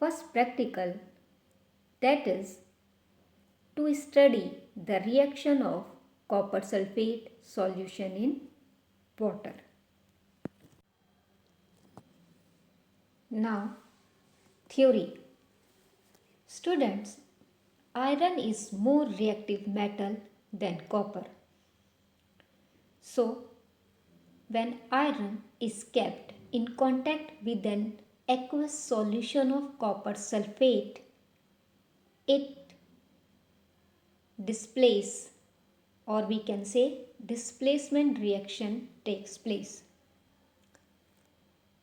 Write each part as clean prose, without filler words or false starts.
First practical, that is to study the reaction of copper sulfate solution in water. Now, theory. Students, iron is more reactive metal than copper. So, when iron is kept in contact with an aqueous solution of copper sulfate, it displaces, or we can say displacement reaction takes place.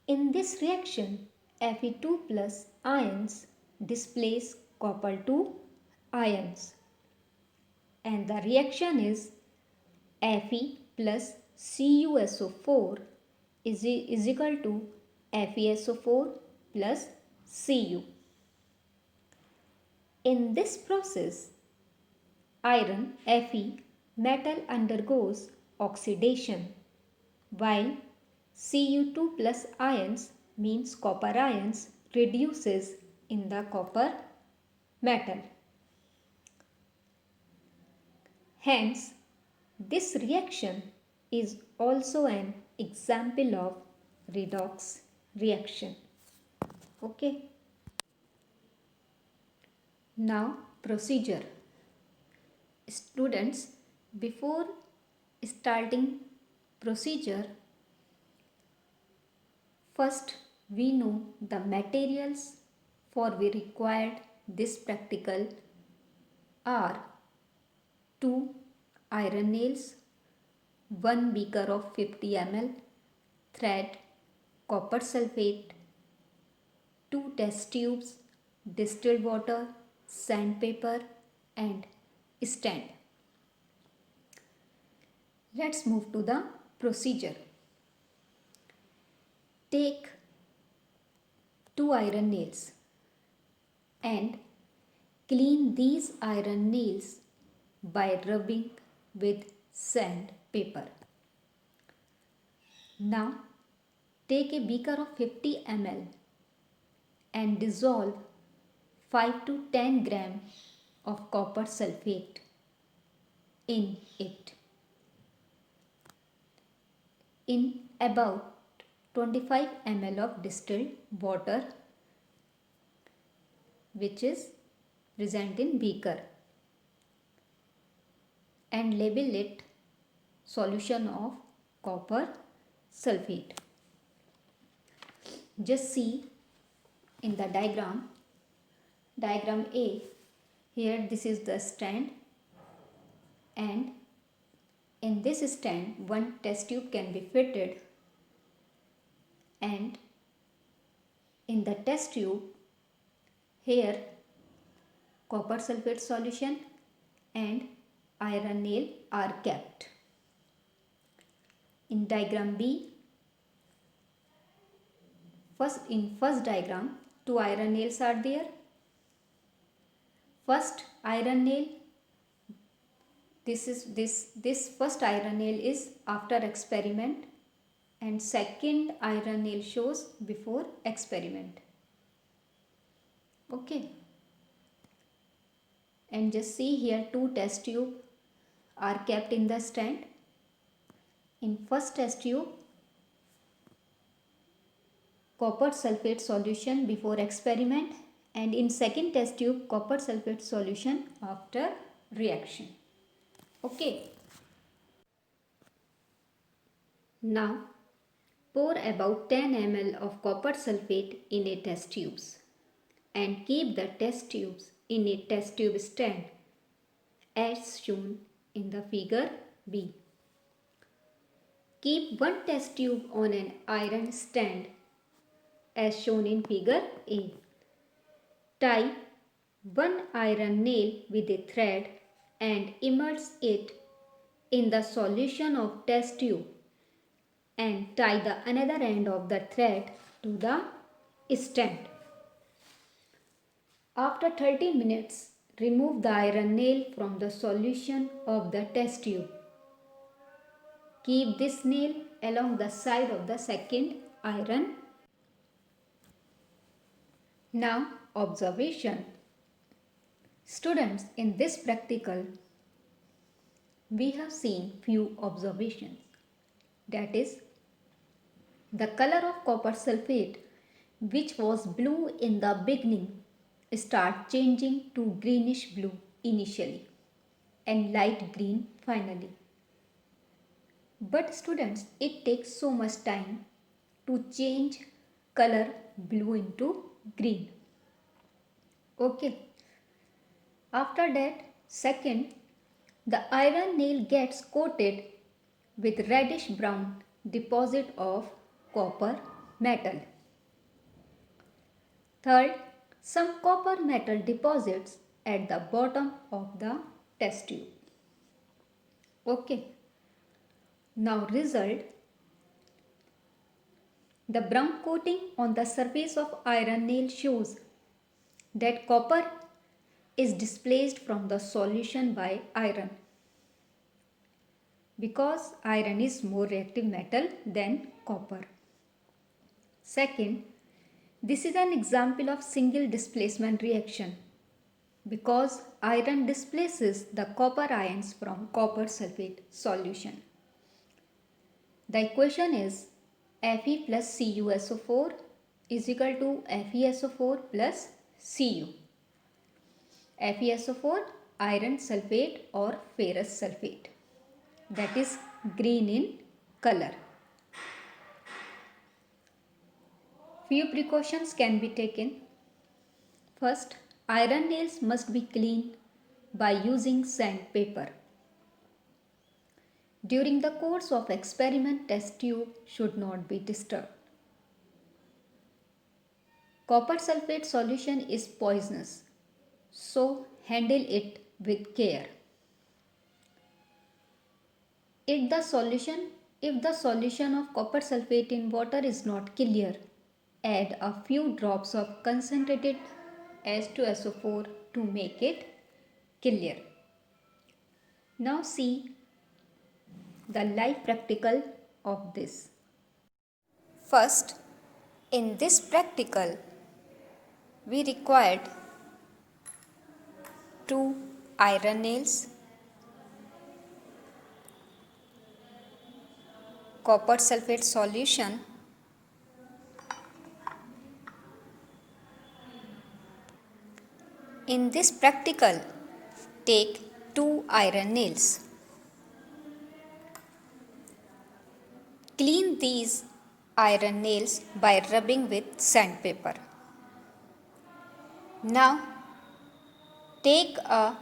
In this reaction, Fe2 plus ions displace copper 2 ions, and the reaction is Fe plus CuSO4 is equal to FeSO4 plus Cu. In this process, iron Fe metal undergoes oxidation, while Cu2 plus ions means copper ions reduces in the copper metal. Hence, this reaction is also an example of redox reaction. Okay. Now procedure. Students, before starting procedure, first we know the materials for we required this practical are 2 iron nails, 1 beaker of 50 ml, thread, copper sulfate, 2 test tubes, distilled water, sandpaper and stand. Let's move to the procedure. Take 2 iron nails and clean these iron nails by rubbing with sandpaper. Now take a beaker of 50 ml and dissolve 5 to 10 gram of copper sulfate in it. In about 25 ml of distilled water which is present in beaker, and label it solution of copper sulfate. Just see in the diagram A, here this is the stand, and in this stand one test tube can be fitted, and in the test tube here copper sulfate solution and iron nail are kept. In diagram B, in first diagram 2 iron nails are there. First iron nail, this first iron nail is after experiment, and second iron nail shows before experiment. Okay. And just see here 2 test tube are kept in the stand. In first test tube, copper sulfate solution before experiment, and in second test tube copper sulfate solution after reaction. Okay. Now pour about 10 ml of copper sulfate in a test tubes and keep the test tubes in a test tube stand as shown in the figure B. Keep one test tube on an iron stand as shown in figure A. Tie one iron nail with a thread and immerse it in the solution of test tube, and tie the another end of the thread to the stand. After 30 minutes, remove the iron nail from the solution of the test tube. Keep this nail along the side of the second iron. Now observation. Students, in this practical, we have seen few observations. That is, the color of copper sulfate, which was blue in the beginning, start changing to greenish blue initially and light green finally. But students, it takes so much time to change color blue into green. Okay. After that, second, the iron nail gets coated with reddish brown deposit of copper metal. Third, some copper metal deposits at the bottom of the test tube. Okay. Now result, the brown coating on the surface of iron nail shows that copper is displaced from the solution by iron, because iron is more reactive metal than copper. Second, this is an example of single displacement reaction, because iron displaces the copper ions from copper sulfate solution. The equation is Fe plus CuSO4 is equal to FeSO4 plus Cu. FeSO4, iron sulfate or ferrous sulfate, that is green in color. Few precautions can be taken. First, iron nails must be cleaned by using sandpaper. During the course of experiment, test tube should not be disturbed. Copper sulfate solution is poisonous, so handle it with care. If the solution of copper sulfate in water is not clear, add a few drops of concentrated H2SO4 to make it clear. Now see the live practical of this. First, in this practical, we required 2 iron nails, copper sulfate solution, in this practical, take 2 iron nails. Clean these iron nails by rubbing with sandpaper. Now, take a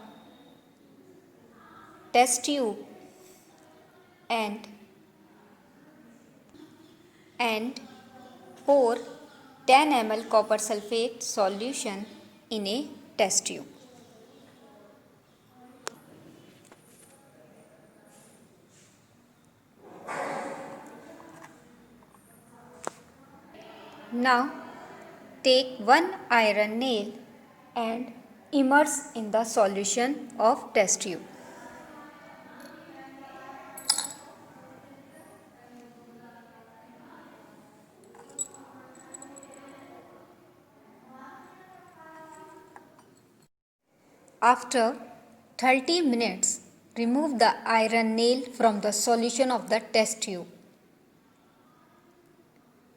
test tube and pour 10 ml copper sulfate solution in a test tube. Now take 1 iron nail and immerse in the solution of test tube. After 30 minutes, remove the iron nail from the solution of the test tube.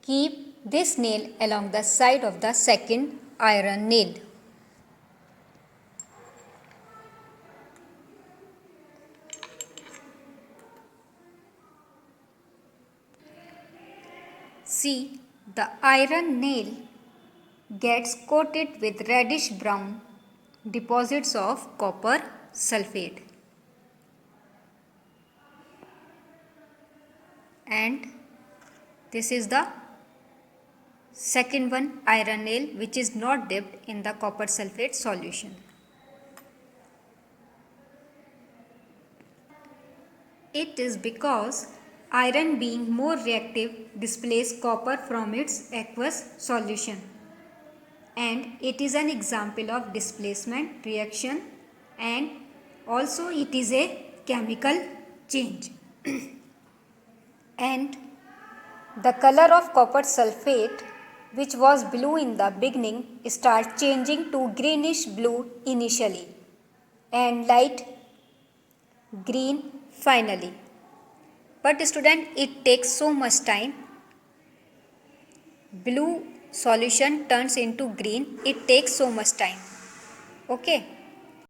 Keep this nail along the side of the second iron nail. See, the iron nail gets coated with reddish brown deposits of copper sulfate. And this is the second one, iron nail, which is not dipped in the copper sulfate solution. It is because iron, being more reactive, displaces copper from its aqueous solution, and it is an example of displacement reaction, and also it is a chemical change. And the color of copper sulfate which was blue in the beginning, start changing to greenish blue initially and light green finally. But student, it takes so much time. Blue solution turns into green. It takes so much time. Okay.